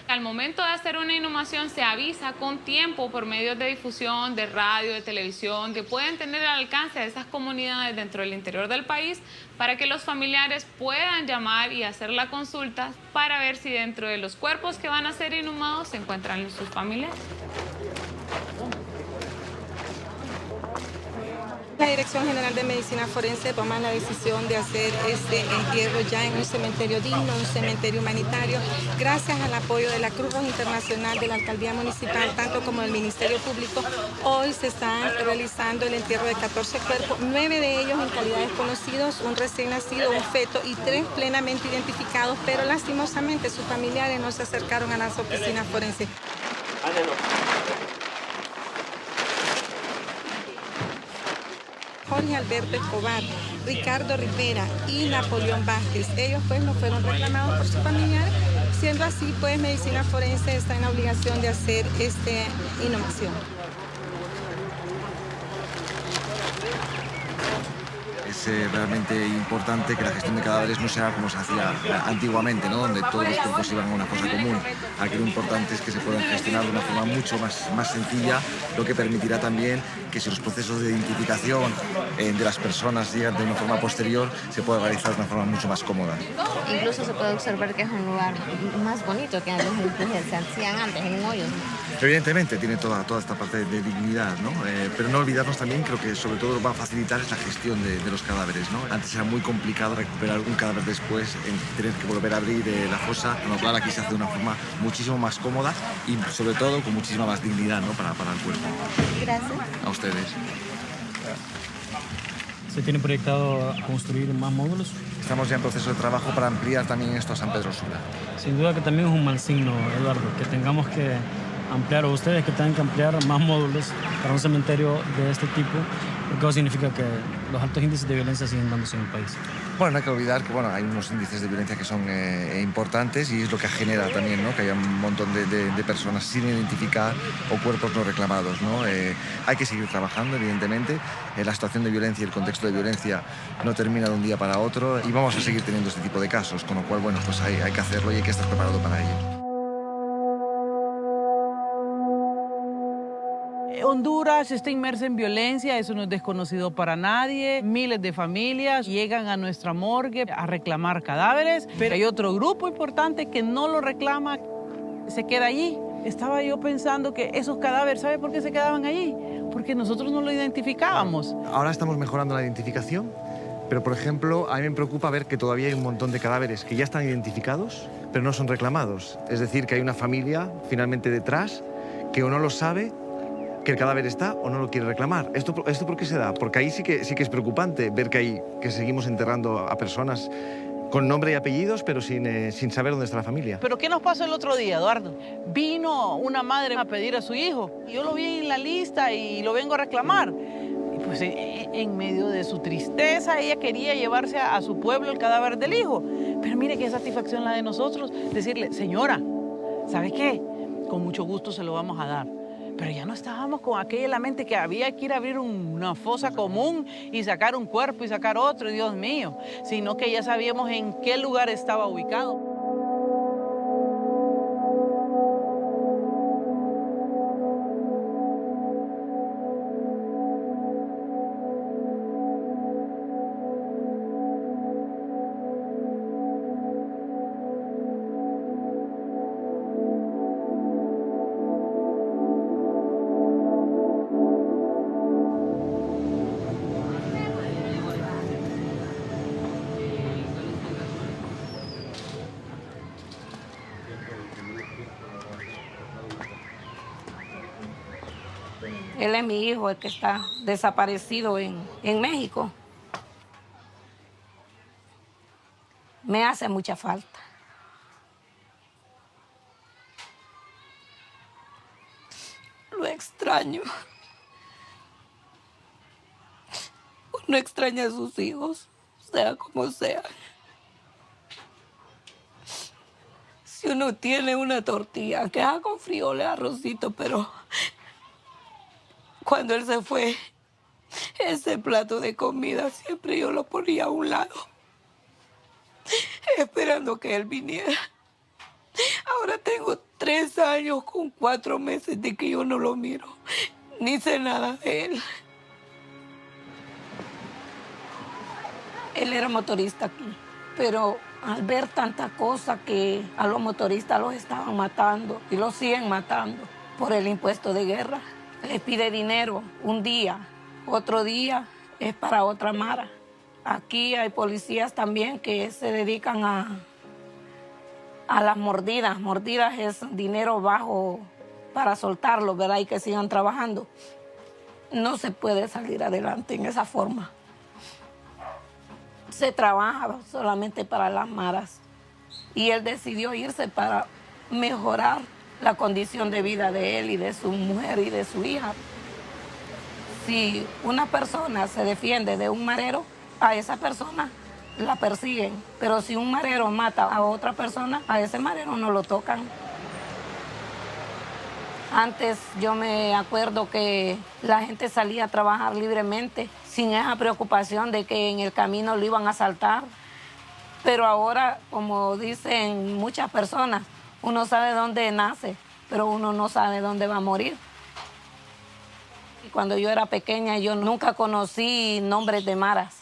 Al momento de hacer una inhumación se avisa con tiempo por medios de difusión, de radio, de televisión, que pueden tener al alcance de esas comunidades dentro del interior del país para que los familiares puedan llamar y hacer la consulta para ver si dentro de los cuerpos que van a ser inhumados se encuentran sus familiares. La Dirección General de Medicina Forense toma la decisión de hacer este entierro ya en un cementerio digno, un cementerio humanitario, gracias al apoyo de la Cruz Roja Internacional, de la Alcaldía Municipal, tanto como del Ministerio Público. Hoy se está realizando el entierro de 14 cuerpos, 9 de ellos en calidad de desconocidos, un recién nacido, un feto y 3 plenamente identificados, pero lastimosamente sus familiares no se acercaron a las oficinas forenses. Jorge Alberto Escobar, Ricardo Rivera y Napoleón Vázquez. Ellos pues no fueron reclamados por sus familiares, siendo así pues Medicina Forense está en la obligación de hacer esta inhumación. Es realmente importante que la gestión de cadáveres no sea como se hacía antiguamente, ¿no? Donde todos los cuerpos iban a una fosa común. Aquí lo importante es que se puedan gestionar de una forma mucho más sencilla, lo que permitirá también que si los procesos de identificación de las personas llegan de una forma posterior, se pueda realizar de una forma mucho más cómoda. Incluso se puede observar que es un lugar más bonito que los se hacían antes, en un hoyo. Evidentemente tiene toda esta parte de dignidad, ¿no? Pero no olvidarnos también, creo que sobre todo va a facilitar es la gestión de los cadáveres, ¿no? Antes era muy complicado recuperar un cadáver después, tener que volver a abrir la fosa, con lo cual aquí se hace de una forma muchísimo más cómoda y sobre todo con muchísima más dignidad, ¿no? para el cuerpo. Gracias. A ustedes. ¿Se tiene proyectado construir más módulos? Estamos ya en proceso de trabajo para ampliar también esto a San Pedro Sula. Sin duda que también es un mal signo, Eduardo, que tengamos que ampliar, o ustedes que tengan que ampliar más módulos para un cementerio de este tipo, porque eso significa que los altos índices de violencia siguen dándose en el país. Bueno, no hay que olvidar que hay unos índices de violencia que son importantes y es lo que genera también, ¿no? Que haya un montón de personas sin identificar o cuerpos no reclamados, ¿no? Hay que seguir trabajando, evidentemente. La situación de violencia y el contexto de violencia no termina de un día para otro y vamos a seguir teniendo este tipo de casos, con lo cual, bueno, pues hay que hacerlo y hay que estar preparado para ello. Honduras está inmersa en violencia, eso no es desconocido para nadie. Miles de familias llegan a nuestra morgue a reclamar cadáveres, pero hay otro grupo importante que no lo reclama, se queda allí. Estaba yo pensando que esos cadáveres, ¿sabe por qué se quedaban allí? Porque nosotros no lo identificábamos. Ahora estamos mejorando la identificación, pero por ejemplo, a mí me preocupa ver que todavía hay un montón de cadáveres que ya están identificados, pero no son reclamados. Es decir, que hay una familia finalmente detrás que o no lo sabe, que el cadáver está o no lo quiere reclamar. ¿Esto por qué se da? Porque ahí sí que es preocupante ver que seguimos enterrando a personas con nombre y apellidos, pero sin saber dónde está la familia. ¿Pero qué nos pasó el otro día, Eduardo? Vino una madre a pedir a su hijo. Yo lo vi en la lista y lo vengo a reclamar. Y pues en medio de su tristeza, ella quería llevarse a su pueblo el cadáver del hijo. Pero mire qué satisfacción la de nosotros, decirle, señora, ¿sabe qué? Con mucho gusto se lo vamos a dar. Pero ya no estábamos con aquella en la mente que había que ir a abrir una fosa común y sacar un cuerpo y sacar otro, y Dios mío, sino que ya sabíamos en qué lugar estaba ubicado. Él es mi hijo, el que está desaparecido en México. Me hace mucha falta. Lo extraño. Uno extraña a sus hijos, sea como sea. Si uno tiene una tortilla, queda con frijoles, arrocito, pero cuando él se fue, ese plato de comida siempre yo lo ponía a un lado, esperando que él viniera. Ahora tengo 3 años con 4 meses de que yo no lo miro, ni sé nada de él. Él era motorista aquí, pero al ver tanta cosa que a los motoristas los estaban matando y los siguen matando por el impuesto de guerra, les pide dinero un día, otro día es para otra mara. Aquí hay policías también que se dedican a las mordidas. Mordidas es dinero bajo para soltarlo, ¿verdad? Y que sigan trabajando. No se puede salir adelante en esa forma. Se trabaja solamente para las maras. Y él decidió irse para mejorar la condición de vida de él y de su mujer y de su hija. Si una persona se defiende de un marero, a esa persona la persiguen. Pero si un marero mata a otra persona, a ese marero no lo tocan. Antes yo me acuerdo que la gente salía a trabajar libremente, sin esa preocupación de que en el camino lo iban a asaltar. Pero ahora, como dicen muchas personas, uno sabe dónde nace, pero uno no sabe dónde va a morir. Y cuando yo era pequeña, yo nunca conocí nombres de maras,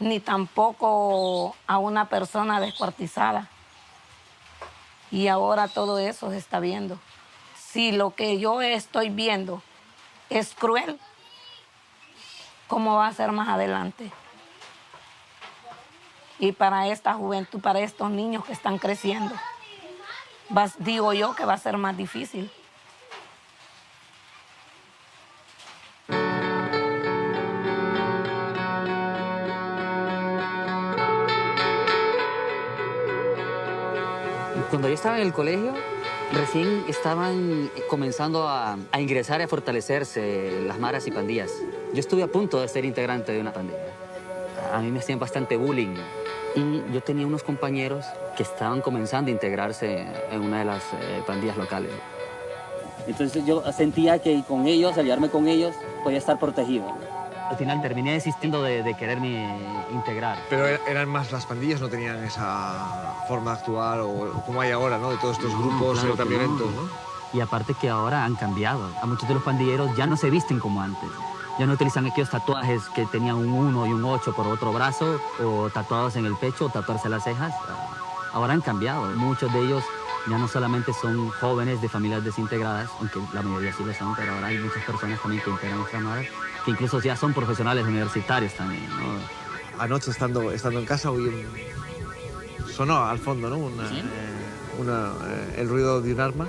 ni tampoco a una persona descuartizada. Y ahora todo eso se está viendo. Si lo que yo estoy viendo es cruel, ¿cómo va a ser más adelante? Y para esta juventud, para estos niños que están creciendo, digo yo que va a ser más difícil. Cuando yo estaba en el colegio, recién estaban comenzando a ingresar y a fortalecerse las maras y pandillas. Yo estuve a punto de ser integrante de una pandilla. A mí me hacían bastante bullying. Y yo tenía unos compañeros que estaban comenzando a integrarse en una de las pandillas locales. Entonces yo sentía que con ellos, al llevarme con ellos, podía estar protegido. Al final terminé desistiendo de quererme integrar. Pero eran más las pandillas, no tenían esa forma de actuar o como hay ahora, ¿no? De todos estos grupos claro tan que violentos, no. ¿no? Y aparte que ahora han cambiado. A muchos de los pandilleros ya no se visten como antes. Ya no utilizan aquellos tatuajes que tenían un 1 y un 8 por otro brazo, o tatuados en el pecho, o tatuarse las cejas. Ahora han cambiado. Muchos de ellos ya no solamente son jóvenes de familias desintegradas, aunque la mayoría sí lo son, pero ahora hay muchas personas también que integran nuestras maras, que incluso ya son profesionales universitarios también, ¿no? Anoche, estando en casa, sonó al fondo, ¿no? El ruido de un arma.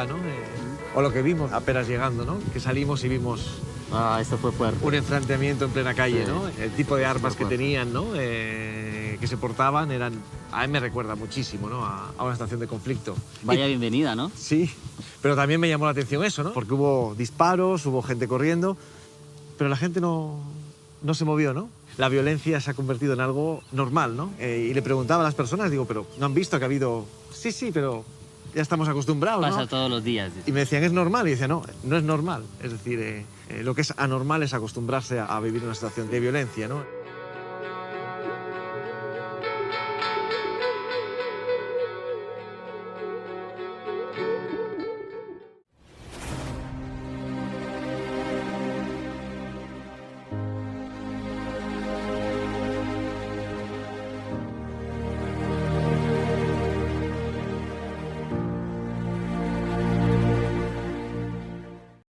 ¿No? O lo que vimos apenas llegando, ¿no? Que salimos y vimos... eso fue fuerte. Un enfrentamiento en plena calle, Sí. ¿no? El tipo de armas que tenían, ¿no? Que se portaban eran... A mí me recuerda muchísimo, ¿no? A una situación de conflicto. Vaya bienvenida, ¿no? Sí, pero también me llamó la atención eso, ¿no? Porque hubo disparos, hubo gente corriendo, pero la gente no se movió, ¿no? La violencia se ha convertido en algo normal, ¿no? Y le preguntaba a las personas, digo, pero ¿no han visto que ha habido...? Sí, pero ya estamos acostumbrados, ¿no? Pasa todos los días. Y me decían, ¿es normal? Y decía, no es normal. Es decir, lo que es anormal es acostumbrarse a vivir una situación de violencia, ¿no?